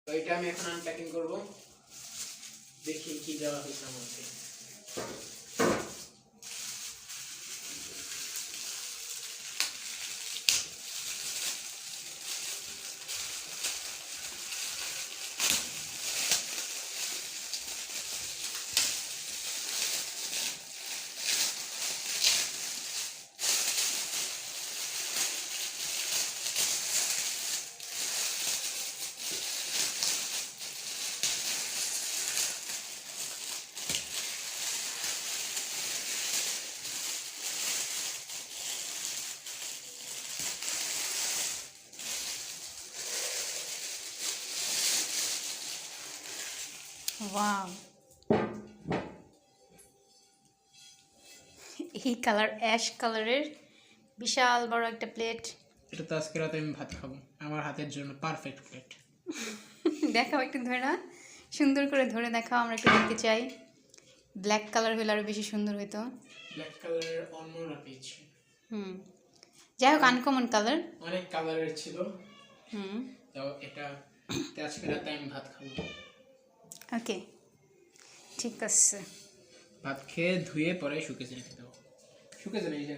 তো এটা আমি এখন আনপ্যাকিং করব, দেখি কি দেওয়া হয়েছে আমাকে। ওয়াও, এই কালার অ্যাশ কালারের বিশাল বড় একটা প্লেট। এটা তো আজকে রাতে আমি ভাত খাবো, আমার হাতের জন্য পারফেক্ট প্লেট। দেখাও একটু ধরে, না সুন্দর করে ধরে দেখাও, আমরা একটু দেখতে চাই। ব্ল্যাক কালার হলে আরও বেশি সুন্দর হতো। ব্ল্যাক কালারের অন্যরা পেয়েছি। যাই হোক, আনকমন কালার, অনেক কালারের ছিল। তো এটা আজকে রাতে আমি ভাত খাবো। ওকে, ঠিক আছে। ভাত খেয়ে ধুয়ে পরে শুকেছে রেখে দেবো। শুকেছে না এই যে